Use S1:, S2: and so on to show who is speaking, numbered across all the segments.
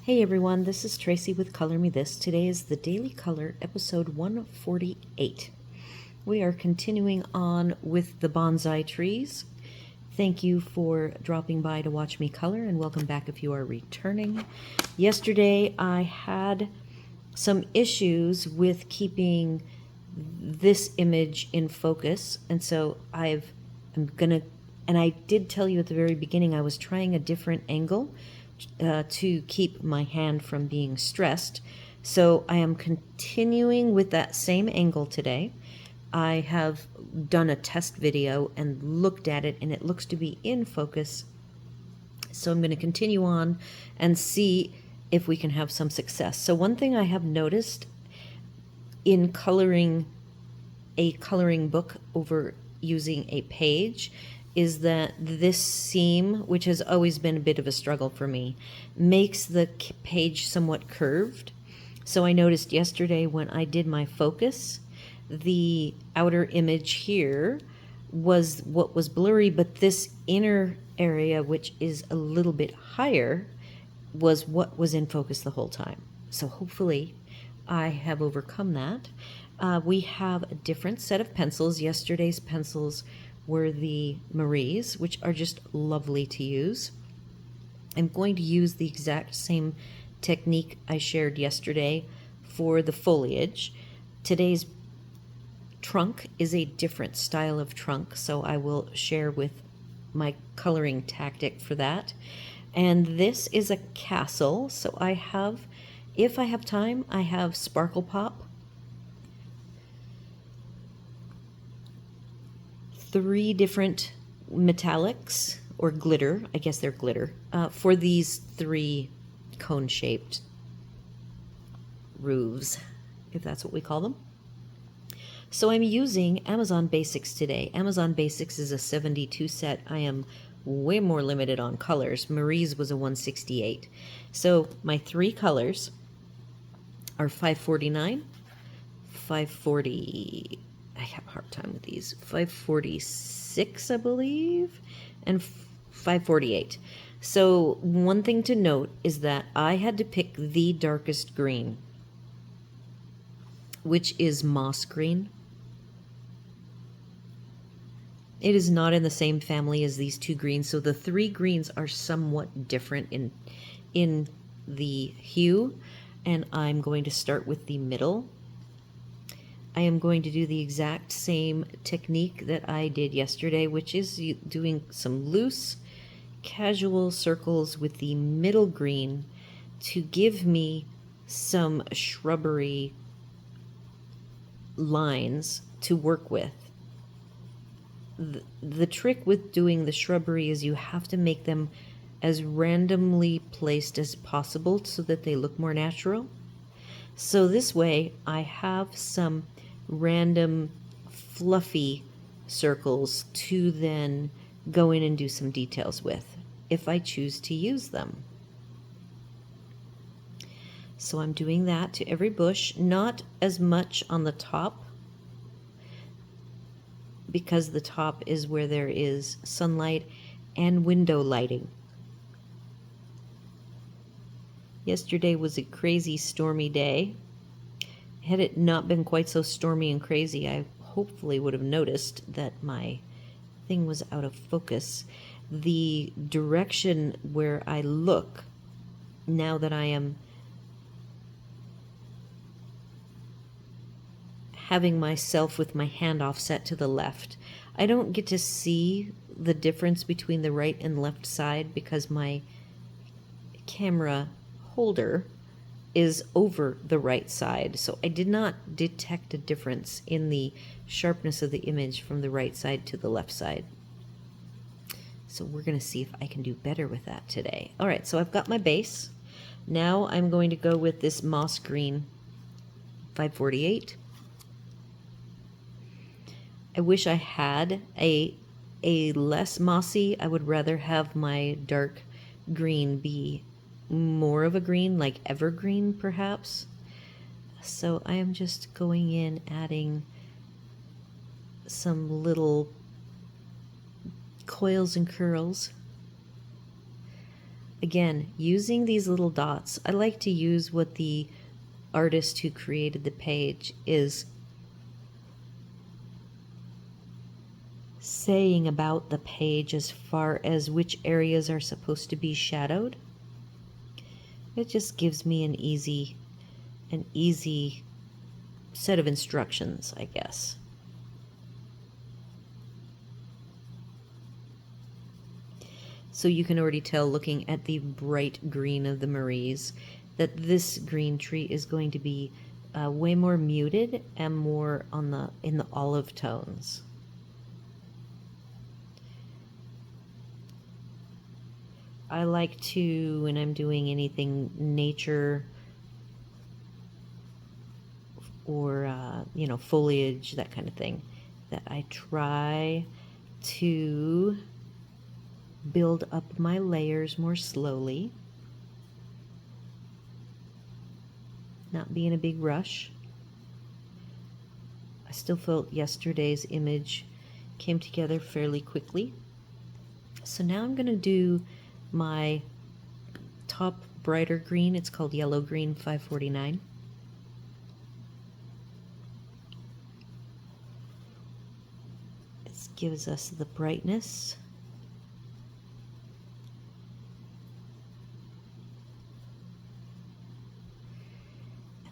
S1: Hey everyone, this is Tracy with Color Me This. Today is the Daily Color, episode 148. We are continuing on with the bonsai trees. Thank you for dropping by to watch me color, and welcome back if you are returning. Yesterday I had some issues with keeping this image in focus, and so I did tell you at the very beginning I was trying a different angle to keep my hand from being stressed. So I am continuing with that same angle today. I have done a test video and looked at it, and it looks to be in focus. So I'm going to continue on and see if we can have some success. So one thing I have noticed in coloring a coloring book over using a page is that this seam, which has always been a bit of a struggle for me, makes the page somewhat curved. So I noticed yesterday when I did my focus, the outer image here was what was blurry, but this inner area, which is a little bit higher, was what was in focus the whole time. So hopefully I have overcome that. We have a different set of pencils. Yesterday's pencils were the Marie's, which are just lovely to use. I'm going to use the exact same technique I shared yesterday for the foliage. Today's trunk is a different style of trunk, so I will share with my coloring tactic for that. And this is a castle, so I have, if I have time, I have Sparkle Pop, 3 different metallics, or glitter, I guess they're glitter, for these 3 cone-shaped roofs, if that's what we call them. So I'm using Amazon Basics today. Amazon Basics is a 72 set. I am way more limited on colors. Marie's was a 168. So my 3 colors are 549, 540, I have a hard time with these, 546, I believe, and 548. So one thing to note is that I had to pick the darkest green, which is moss green. It is not in the same family as these 2 greens, so the 3 greens are somewhat different in the hue, and I'm going to start with the middle. I am going to do the exact same technique that I did yesterday, which is doing some loose, casual circles with the middle green to give me some shrubbery lines to work with. The trick with doing the shrubbery is you have to make them as randomly placed as possible so that they look more natural. So this way I have some random fluffy circles to then go in and do some details with, if I choose to use them. So I'm doing that to every bush, not as much on the top, because the top is where there is sunlight and window lighting. Yesterday was a crazy stormy day. Had it not been quite so stormy and crazy, I hopefully would have noticed that my thing was out of focus. The direction where I look, now that I am having myself with my hand offset to the left, I don't get to see the difference between the right and left side because my camera holder is over the right side. So I did not detect a difference in the sharpness of the image from the right side to the left side. So we're going to see if I can do better with that today. All right, so I've got my base. Now I'm going to go with this moss green 548. I wish I had a less mossy. I would rather have my dark green be more of a green, like evergreen perhaps. So I am just going in, adding some little coils and curls. Again, using these little dots, I like to use what the artist who created the page is saying about the page as far as which areas are supposed to be shadowed. It just gives me an easy set of instructions, I guess. So you can already tell, looking at the bright green of the Maries, that this green tree is going to be way more muted and more in the olive tones. I like to, when I'm doing anything nature or foliage, that kind of thing, that I try to build up my layers more slowly, not be in a big rush. I still felt yesterday's image came together fairly quickly. So now I'm going to do my top brighter green. It's called Yellow Green 549. This gives us the brightness.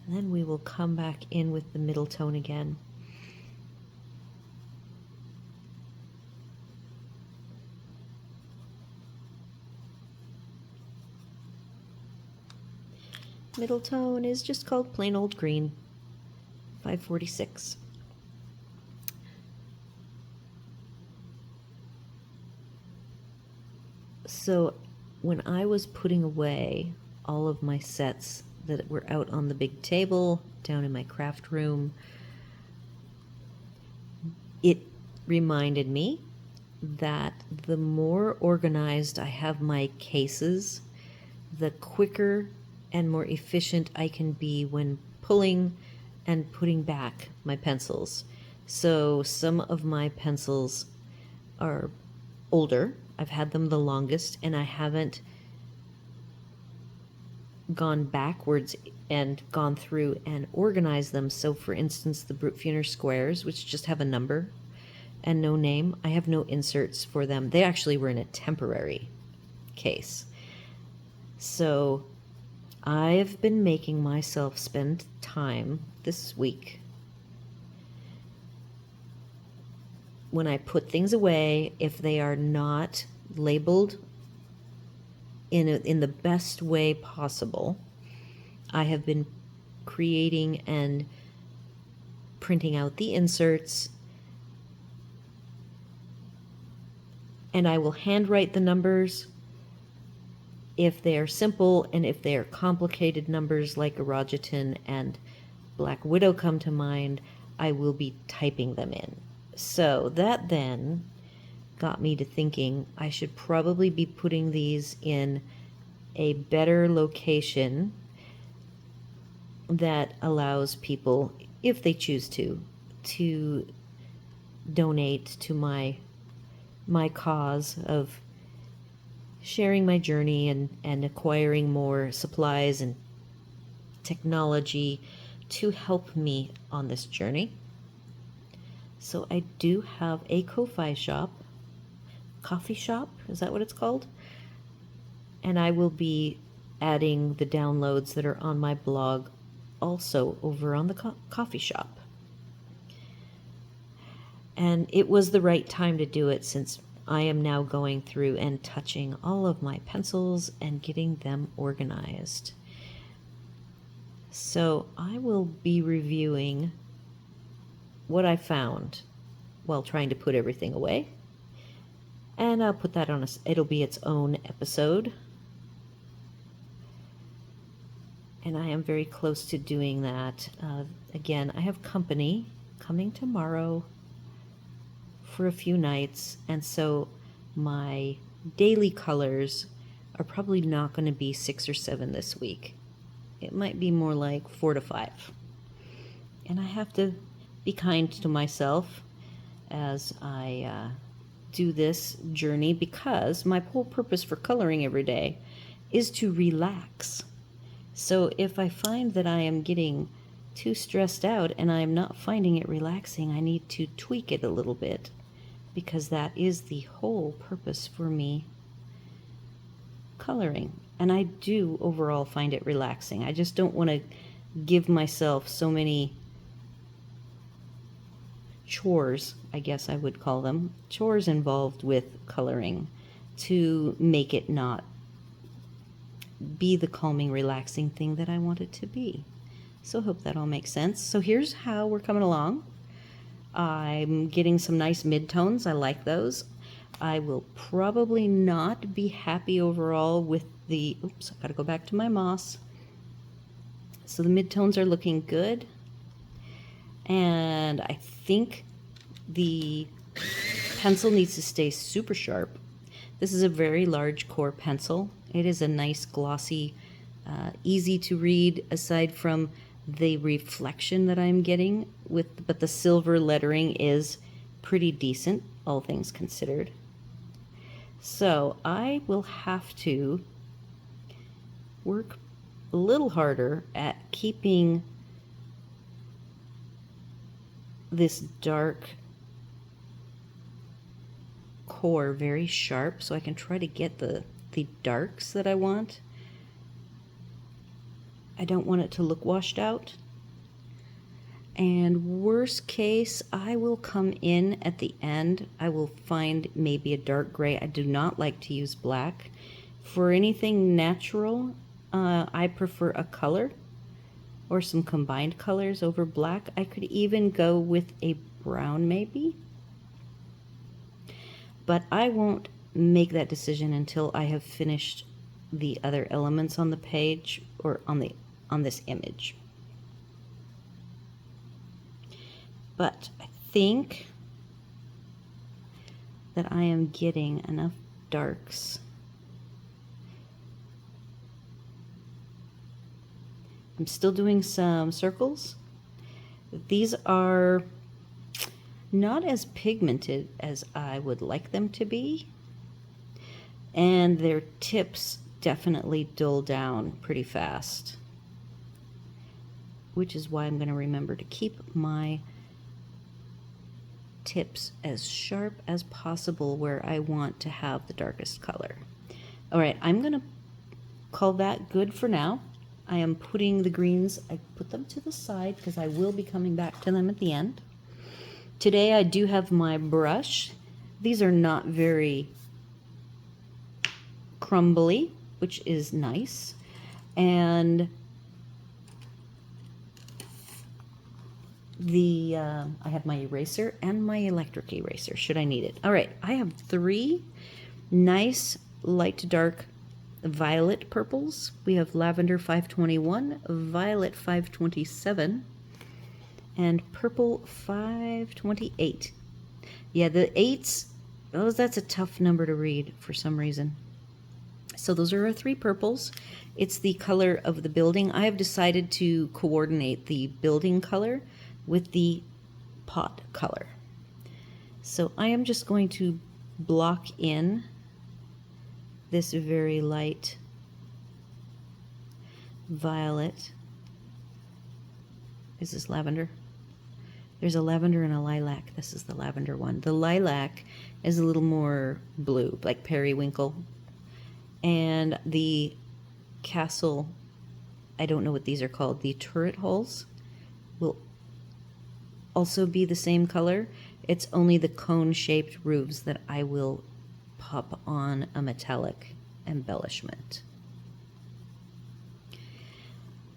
S1: And then we will come back in with the middle tone again. Middle tone is just called plain old green, 546. So when I was putting away all of my sets that were out on the big table down in my craft room, it reminded me that the more organized I have my cases, the quicker and more efficient I can be when pulling and putting back my pencils. So some of my pencils are older. I've had them the longest, and I haven't gone backwards and gone through and organized them. So for instance, the Brutfuner squares, which just have a number and no name, I have no inserts for them. They actually were in a temporary case. So I've been making myself spend time this week when I put things away, if they are not labeled in the best way possible. I have been creating and printing out the inserts, and I will handwrite the numbers if they are simple, and if they are complicated numbers like Erogeton and Black Widow come to mind, I will be typing them in. So that then got me to thinking I should probably be putting these in a better location that allows people, if they choose to donate to my cause of sharing my journey and acquiring more supplies and technology to help me on this journey. So I do have a Ko-Fi shop, coffee shop, is that what it's called? And I will be adding the downloads that are on my blog also over on the coffee shop. And it was the right time to do it, since I am now going through and touching all of my pencils and getting them organized. So I will be reviewing what I found while trying to put everything away. And I'll put that on it'll be its own episode. And I am very close to doing that. Again, I have company coming tomorrow for a few nights, and so my daily colors are probably not going to be 6 or 7 this week. It might be more like 4 to 5. And I have to be kind to myself as I do this journey, because my whole purpose for coloring every day is to relax. So if I find that I am getting too stressed out and I'm not finding it relaxing, I need to tweak it a little bit, because that is the whole purpose for me coloring. And I do overall find it relaxing. I just don't want to give myself so many chores, I guess I would call them, chores involved with coloring to make it not be the calming, relaxing thing that I want it to be. So I hope that all makes sense. So here's how we're coming along. I'm getting some nice midtones. I like those. I will probably not be happy overall with the, oops, I gotta go back to my moss. So the midtones are looking good. And I think the pencil needs to stay super sharp. This is a very large core pencil. It is a nice glossy, easy to read aside from the reflection that I'm getting with, but the silver lettering is pretty decent, all things considered. So I will have to work a little harder at keeping this dark core very sharp so I can try to get the darks that I want. I don't want it to look washed out. And worst case, I will come in at the end. I will find maybe a dark gray. I do not like to use black. For anything natural, I prefer a color or some combined colors over black. I could even go with a brown maybe. But I won't make that decision until I have finished the other elements on the page or on this image. But I think that I am getting enough darks. I'm still doing some circles. These are not as pigmented as I would like them to be, and their tips definitely dull down pretty fast, which is why I'm going to remember to keep my tips as sharp as possible where I want to have the darkest color. All right, I'm going to call that good for now. I am putting the greens, I put them to the side because I will be coming back to them at the end. Today I do have my brush. These are not very crumbly, which is nice. And I have my eraser and my electric eraser, should I need it. All right, I have 3 nice light to dark violet purples. We have lavender 521, violet 527, and purple 528. Yeah, the 8s, oh, that's a tough number to read for some reason. So those are our 3 purples. It's the color of the building. I have decided to coordinate the building color with the pot color. So I am just going to block in this very light violet. Is this lavender? There's a lavender and a lilac. This is the lavender one. The lilac is a little more blue, like periwinkle. And the castle, I don't know what these are called, the turret holes will also be the same color. It's only the cone-shaped roofs that I will pop on a metallic embellishment.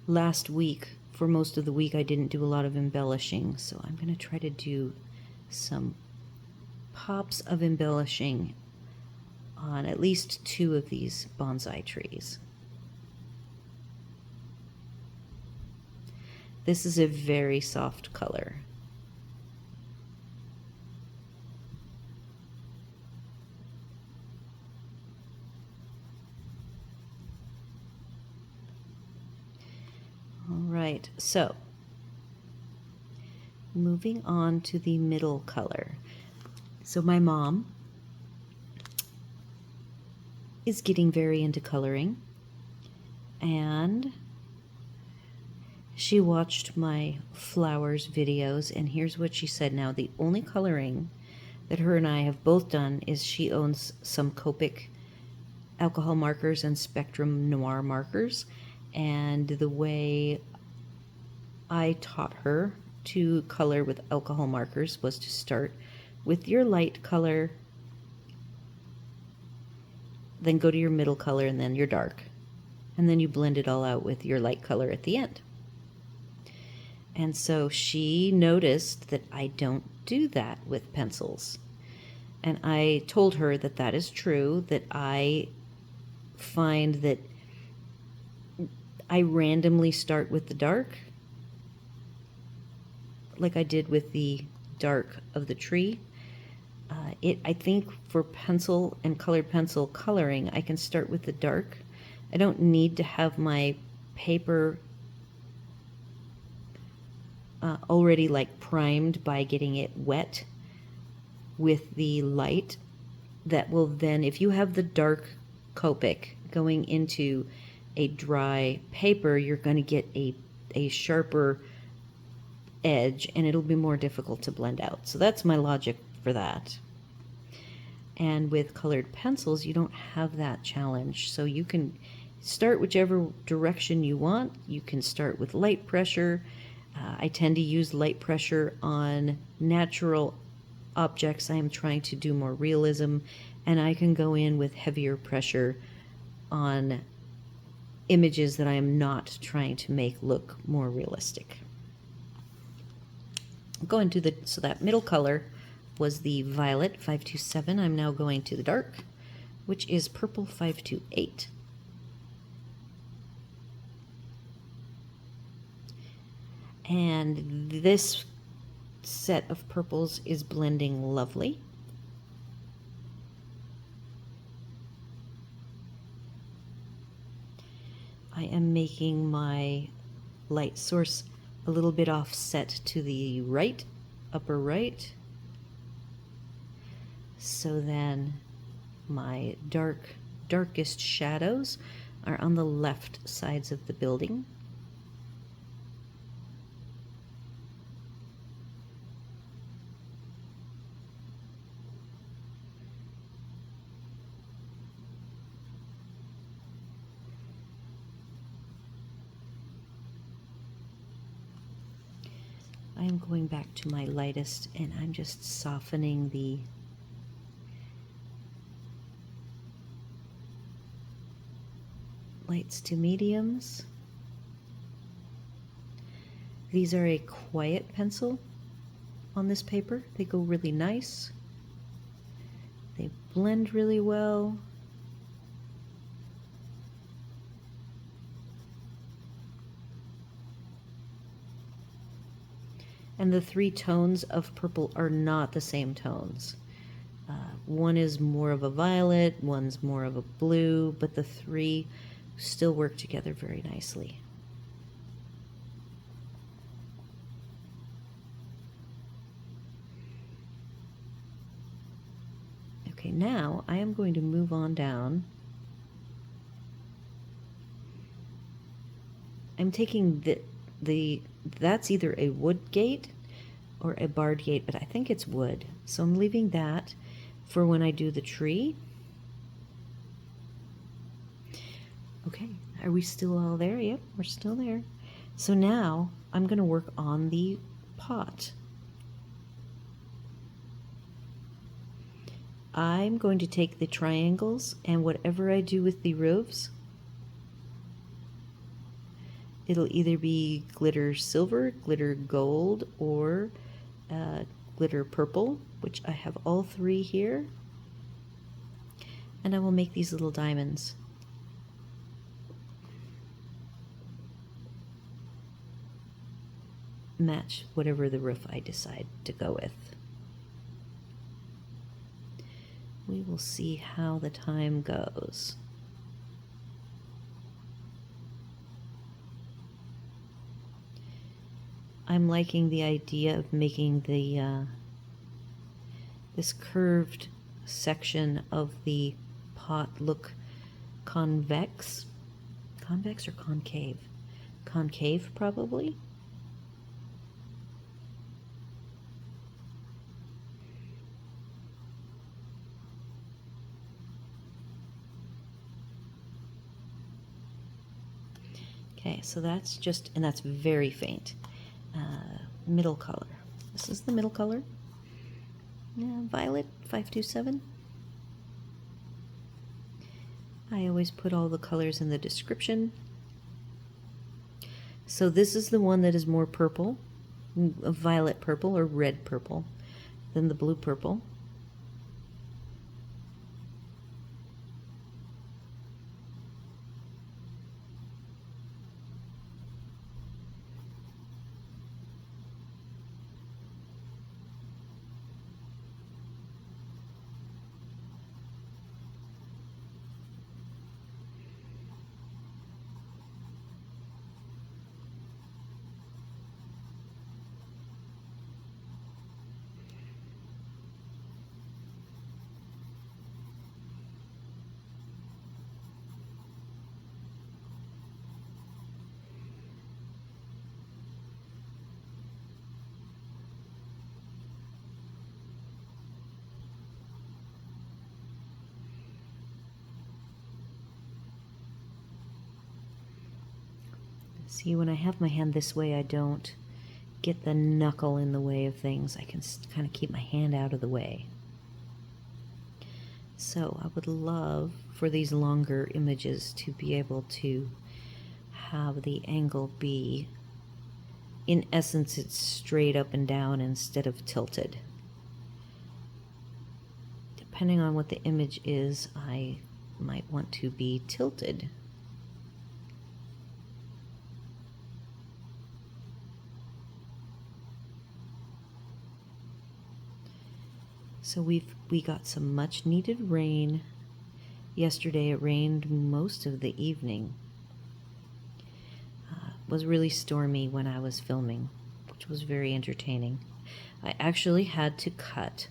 S1: Last week, for most of the week, I didn't do a lot of embellishing, so I'm going to try to do some pops of embellishing on at least 2 of these bonsai trees. This is a very soft color. All right, so moving on to the middle color. So my mom is getting very into coloring, And she watched my flowers videos, and here's what she said. Now, the only coloring that her and I have both done is she owns some Copic alcohol markers and Spectrum Noir markers, and the way I taught her to color with alcohol markers was to start with your light color, then go to your middle color, and then your dark, and then you blend it all out with your light color at the end. And so she noticed that I don't do that with pencils. And I told her that that is true, that I find that I randomly start with the dark, like I did with the dark of the tree. I think for pencil and colored pencil coloring, I can start with the dark. I don't need to have my paper already like primed by getting it wet with the light. That will then, if you have the dark Copic going into a dry paper, you're going to get a sharper edge, and it'll be more difficult to blend out. So that's my logic for that. And with colored pencils, you don't have that challenge. So you can start whichever direction you want. You can start with light pressure. I tend to use light pressure on natural objects. I am trying to do more realism, and I can go in with heavier pressure on images that I am not trying to make look more realistic. Going to the, so that middle color was the violet 527. I'm now going to the dark, which is purple 528. And this set of purples is blending lovely. I am making my light source a little bit offset to the right, upper right. So then my darkest shadows are on the left sides of the building. I am going back to my lightest, and I'm just softening the lights to mediums. These are a quiet pencil on this paper. They go really nice. They blend really well. And the three tones of purple are not the same tones. One is more of a violet, one's more of a blue, but the three still work together very nicely. Okay, now I am going to move on down. I'm taking that's either a wood gate or a barred gate, but I think it's wood. So I'm leaving that for when I do the tree. Okay, are we still all there? Yep, we're still there. So now I'm going to work on the pot. I'm going to take the triangles, and whatever I do with the roofs, it'll either be glitter silver, glitter gold, or glitter purple, which I have all three here. And I will make these little diamonds. Match whatever the roof I decide to go with. We will see how the time goes. I'm liking the idea of making the this curved section of the pot look convex, convex or concave? Concave, probably. Okay, so that's just, and that's very faint. Middle color. This is the middle color. Violet 527. I always put all the colors in the description. So this is the one that is more purple, a violet purple or red purple than the blue purple. See, when I have my hand this way, I don't get the knuckle in the way of things. I can kind of keep my hand out of the way. So I would love for these longer images to be able to have the angle be, in essence, it's straight up and down instead of tilted. Depending on what the image is, I might want to be tilted. So we got some much needed rain. Yesterday it rained most of the evening. It was really stormy when I was filming, which was very entertaining. I actually had to cut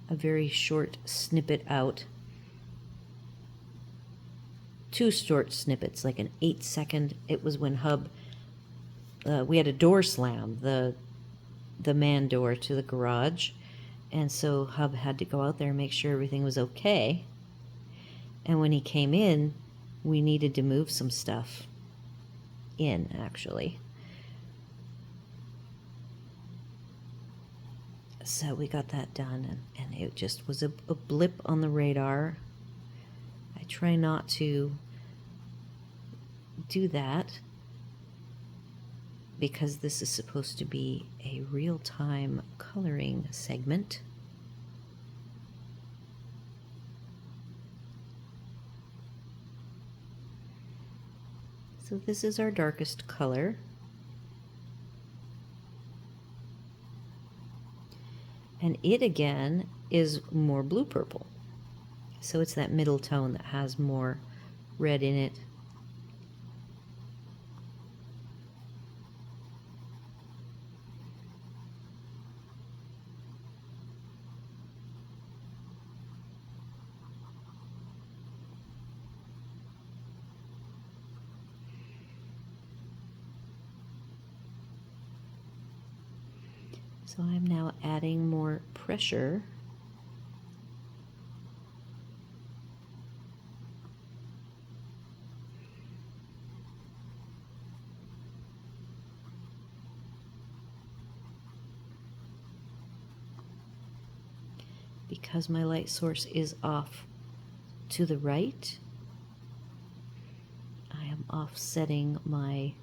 S1: a very short snippet out. 2 short snippets, like an 8-second. It was when Hub, we had a door slam, the man door to the garage. And so Hub had to go out there and make sure everything was okay. And when he came in, we needed to move some stuff in, actually. So we got that done, and it just was a blip on the radar. I try not to do that because this is supposed to be a real-time coloring segment. So this is our darkest color. And it again is more blue purple. So it's that middle tone that has more red in it. So I'm now adding more pressure. Because my light source is off to the right, I am offsetting my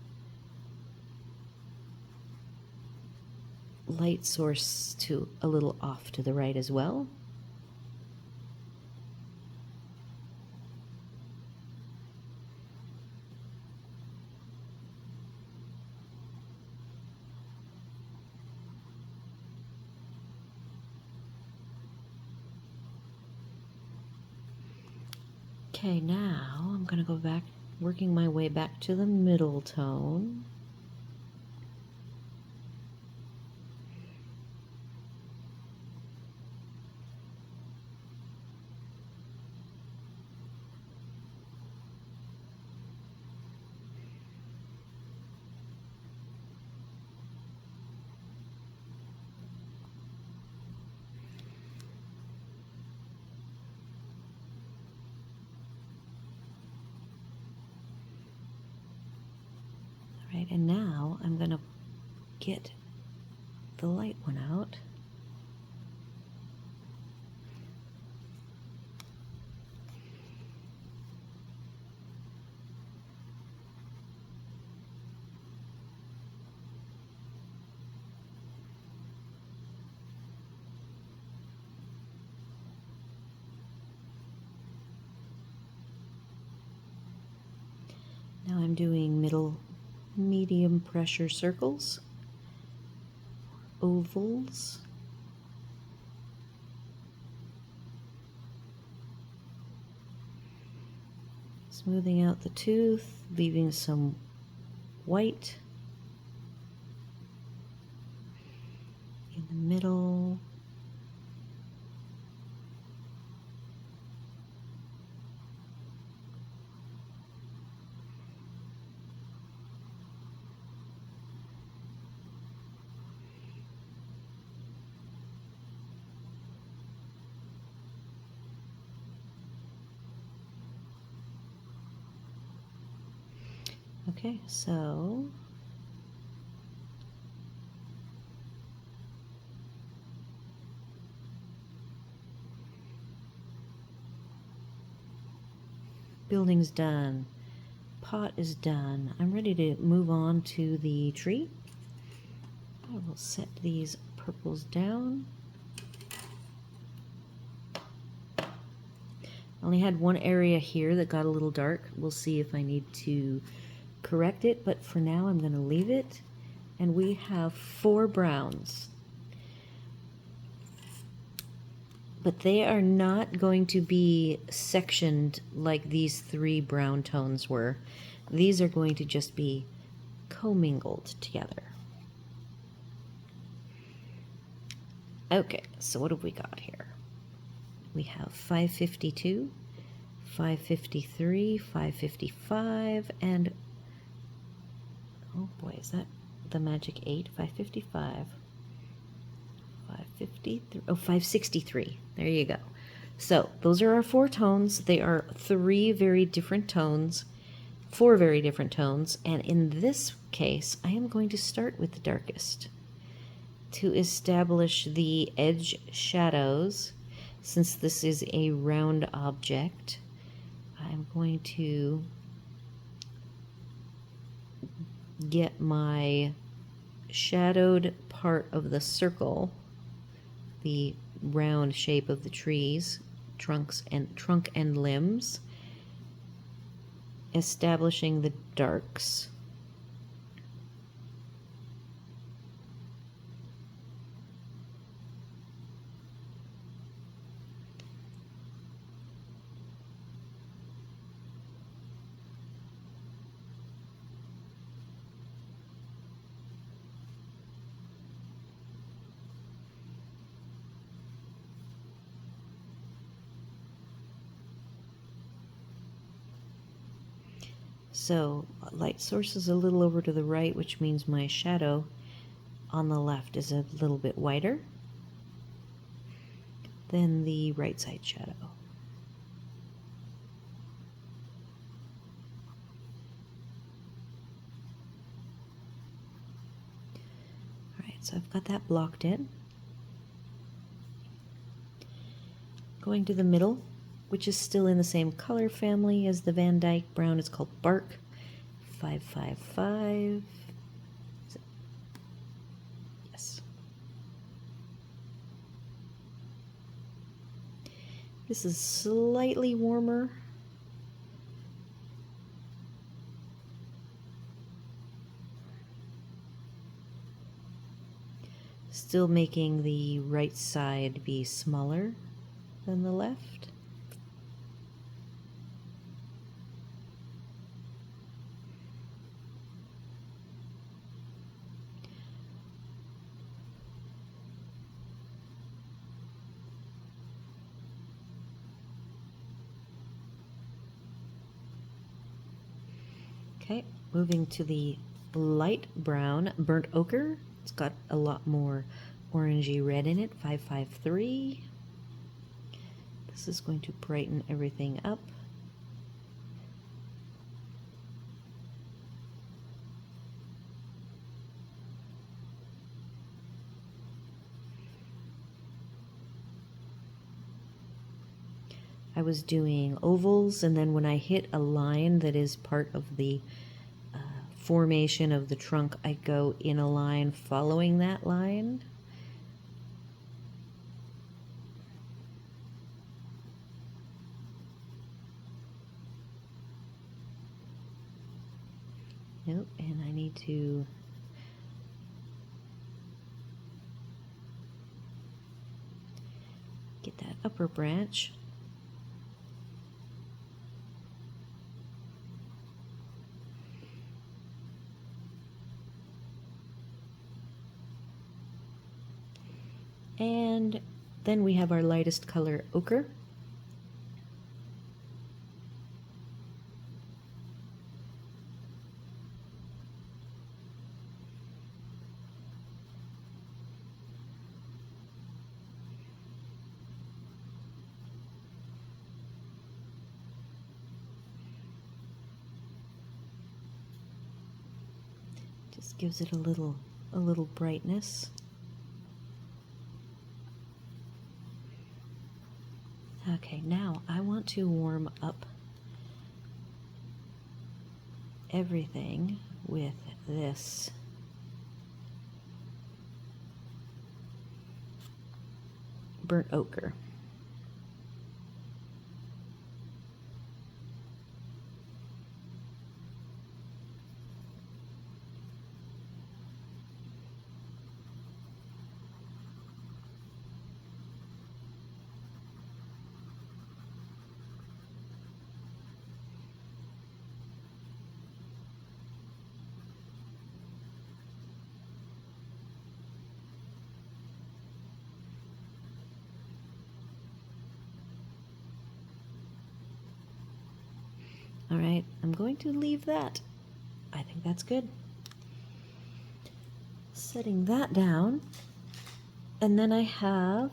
S1: light source to a little off to the right as well. Okay, now I'm going to go back, working my way back to the middle tone. right, and now I'm going to get the light one out. Now I'm doing medium pressure circles, ovals, smoothing out the tooth, leaving some white in the middle. Okay, so building's done, pot is done. I'm ready to move on to the tree. I will set these purples down. I only had one area here that got a little dark. We'll see if I need to correct it, but for now I'm going to leave it. And we have 4 browns. But they are not going to be sectioned like these 3 brown tones were. These are going to just be commingled together. Okay, so what have we got here? We have 552, 553, 555, and oh boy, is that the magic 8? 555, 553, oh, 563. There you go. So those are our 4 tones. They are 3 very different tones, 4 very different tones, and in this case, I am going to start with the darkest to establish the edge shadows. Since this is a round object, I'm going to get my shadowed part of the circle, the round shape of the trees, trunk and limbs, establishing the darks. So light source is a little over to the right, which means my shadow on the left is a little bit wider than the right side shadow. Alright, so I've got that blocked in. Going to the middle, which is still in the same color family as the Van Dyke brown. It's called Bark. 555. Yes. This is slightly warmer. Still making the right side be smaller than the left. Okay, moving to the light brown, burnt ochre. It's got a lot more orangey red in it. 553. This is going to brighten everything up. I was doing ovals, and then when I hit a line that is part of the formation of the trunk, I go in a line following that line. Nope, and I need to get that upper branch. And then we have our lightest color, ochre. Just gives it a little brightness. Okay, now I want to warm up everything with this burnt ochre. All right, I'm going to leave that. I think that's good. Setting that down, and then I have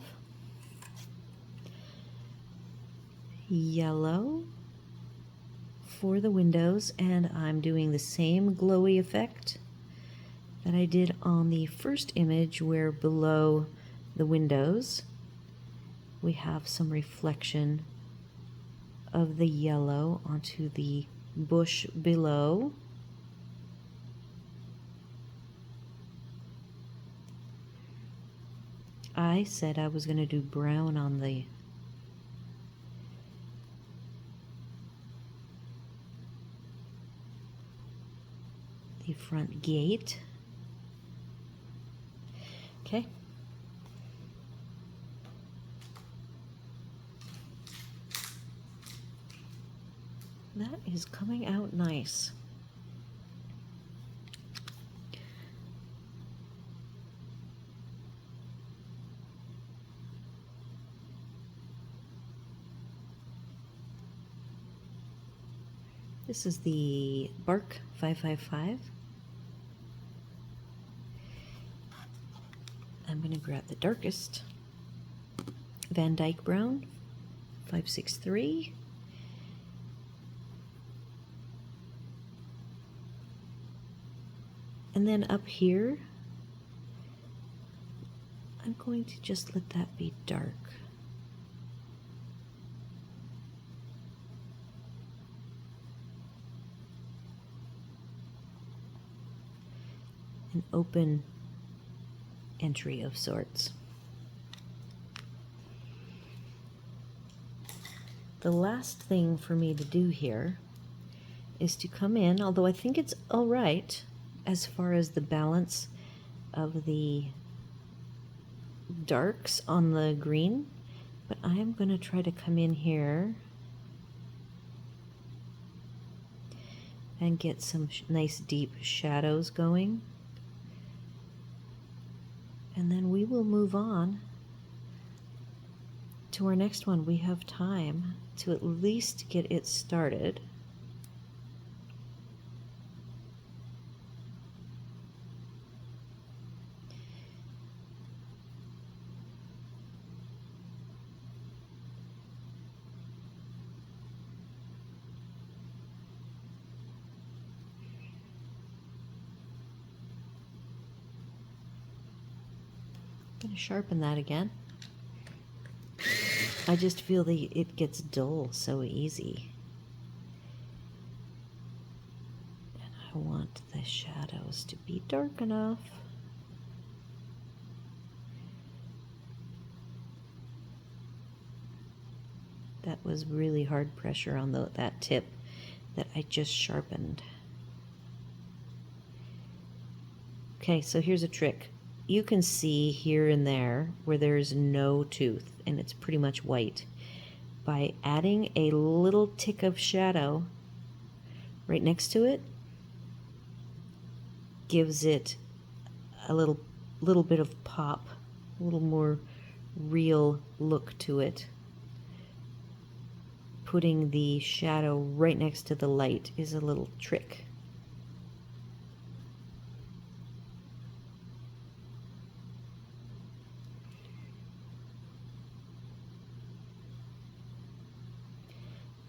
S1: yellow for the windows, and I'm doing the same glowy effect that I did on the first image, where below the windows we have some reflection of the yellow onto the bush below. I said I was going to do brown on the front gate. Okay. That is coming out nice. This is the Bark 555. I'm going to grab the darkest Van Dyke Brown 563. And then up here, I'm going to just let that be dark. An open entry of sorts. The last thing for me to do here is to come in, although I think it's all right as far as the balance of the darks on the green, but I am going to try to come in here and get some nice deep shadows going. And then we will move on to our next one. We have time to at least get it started. I'm going to sharpen that again. I just feel that it gets dull so easy. And I want the shadows to be dark enough. That was really hard pressure on that tip that I just sharpened. Okay, so here's a trick. You can see here and there where there's no tooth and it's pretty much white. By adding a little tick of shadow right next to it, gives it a little bit of pop, a little more real look to it. Putting the shadow right next to the light is a little trick.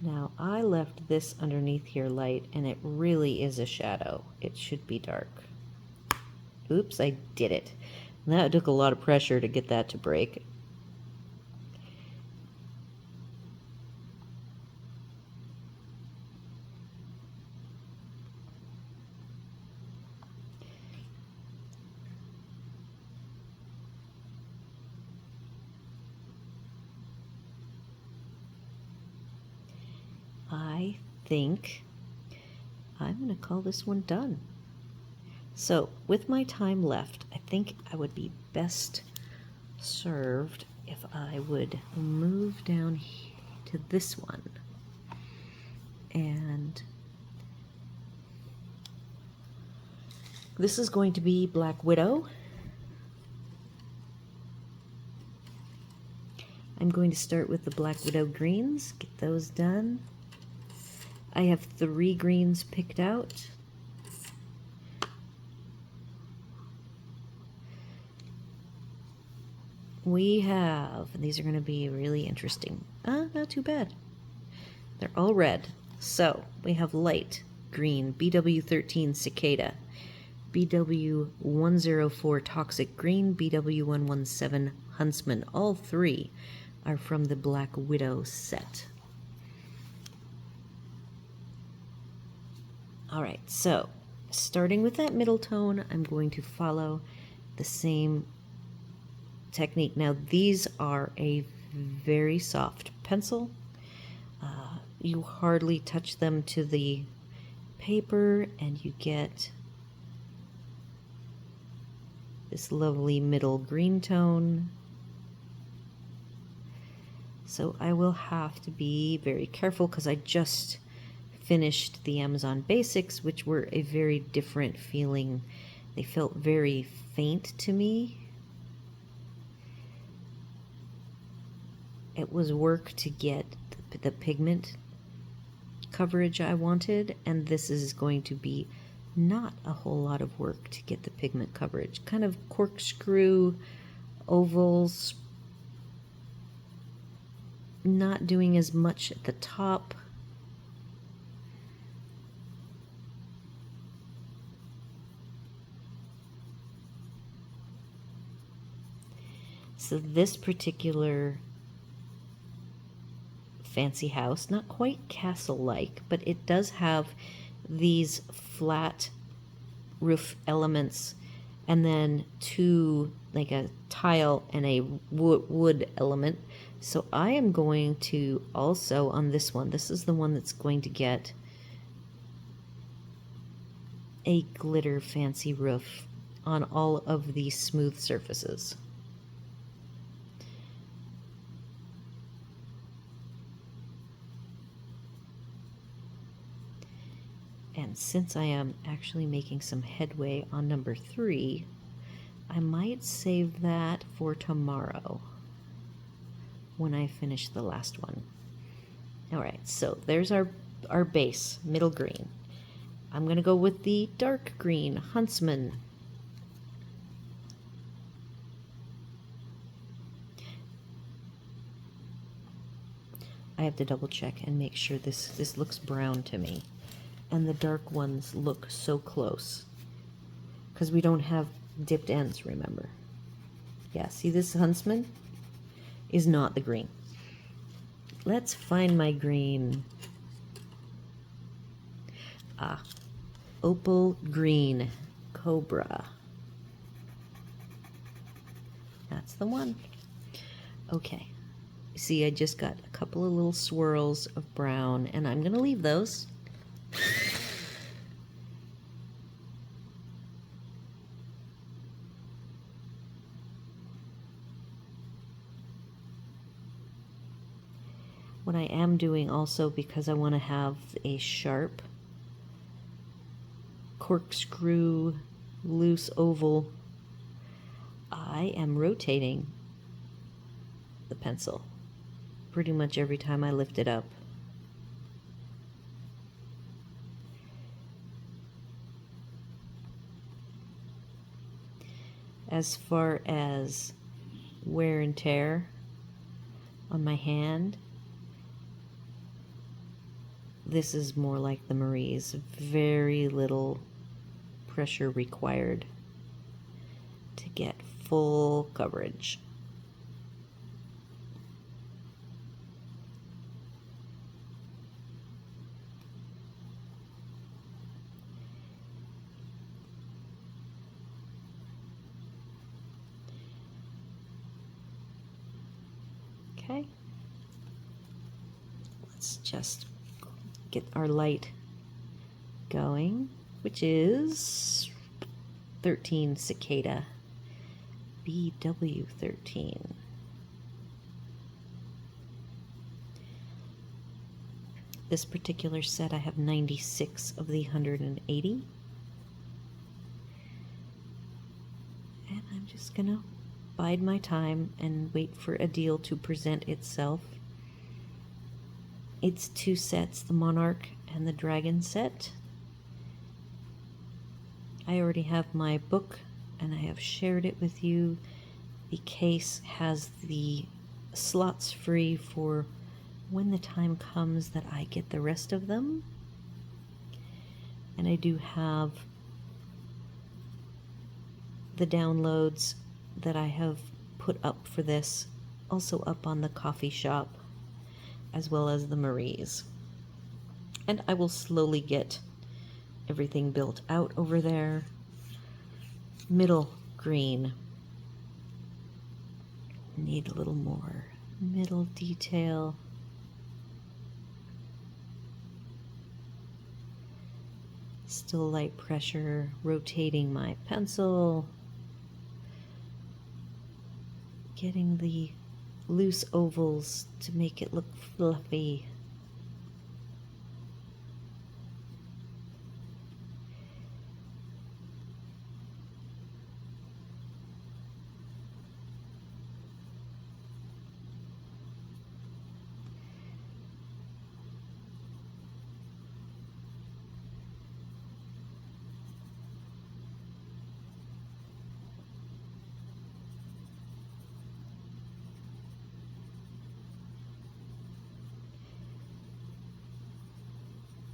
S1: Now I left this underneath here light and it really is a shadow. It should be dark. Oops, I did it. That took a lot of pressure to get that to break. I think I'm going to call this one done. So with my time left, I think I would be best served if I would move down here to this one. And this is going to be Black Widow. I'm going to start with the Black Widow greens, get those done. I have 3 greens picked out. We have, and these are going to be really interesting. Not too bad. They're all red. So we have light green, BW13 Cicada, BW104 Toxic Green, BW117 Huntsman. All 3 are from the Black Widow set. Alright, so starting with that middle tone, I'm going to follow the same technique. Now these are a very soft pencil. You hardly touch them to the paper and you get this lovely middle green tone. So I will have to be very careful because I just finished the Amazon Basics, which were a very different feeling. They felt very faint to me. It was work to get the pigment coverage I wanted, and this is going to be not a whole lot of work to get the pigment coverage. Kind of corkscrew ovals, not doing as much at the top. So this particular fancy house, not quite castle-like, but it does have these flat roof elements and then 2, like a tile and a wood element. So I am going to also, on this one, this is the one that's going to get a glitter fancy roof on all of these smooth surfaces. And since I am actually making some headway on number 3, I might save that for tomorrow when I finish the last one. Alright, so there's our base, middle green. I'm going to go with the dark green, Huntsman. I have to double check and make sure this looks brown to me. And the dark ones look so close. Because we don't have dipped ends, remember. Yeah, see this Huntsman is not the green. Let's find my green. Opal green cobra. That's the one. Okay. See, I just got a couple of little swirls of brown, and I'm going to leave those. What I am doing also, because I want to have a sharp corkscrew loose oval, I am rotating the pencil pretty much every time I lift it up. As far as wear and tear on my hand, this is more like the Marie's. Very little pressure required to get full coverage. Okay. Let's just get our light going, which is 13 Cicada, BW13. This particular set I have 96 of the 180. And I'm just gonna bide my time and wait for a deal to present itself. It's two sets, the Monarch and the Dragon set. I already have my book and I have shared it with you. The case has the slots free for when the time comes that I get the rest of them. And I do have the downloads that I have put up for this also up on the coffee shop, as well as the Marie's. And I will slowly get everything built out over there. Middle green. Need a little more middle detail. Still light pressure, rotating my pencil. Getting the loose ovals to make it look fluffy.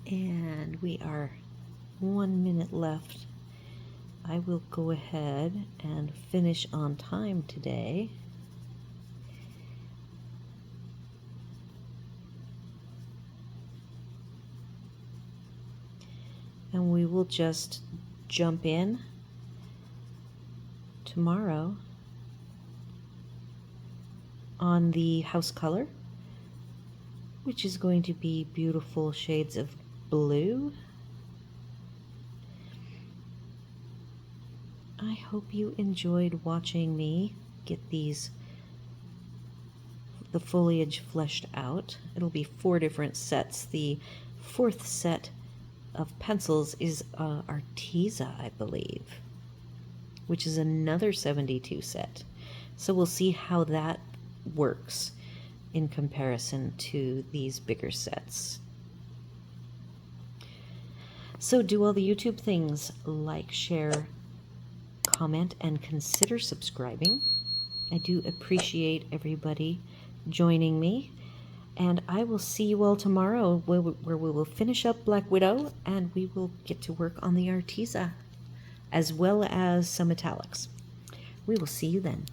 S1: And we are 1 minute left. I will go ahead and finish on time today. And we will just jump in tomorrow on the house color, which is going to be beautiful shades of blue. I hope you enjoyed watching me get the foliage fleshed out. It'll be 4 different sets. The 4th set of pencils is Arteza, I believe, which is another 72 set. So we'll see how that works in comparison to these bigger sets. So do all the YouTube things: like, share, comment, and consider subscribing. I do appreciate everybody joining me, and I will see you all tomorrow where we will finish up Black Widow and we will get to work on the Arteza as well as some metallics. We will see you then.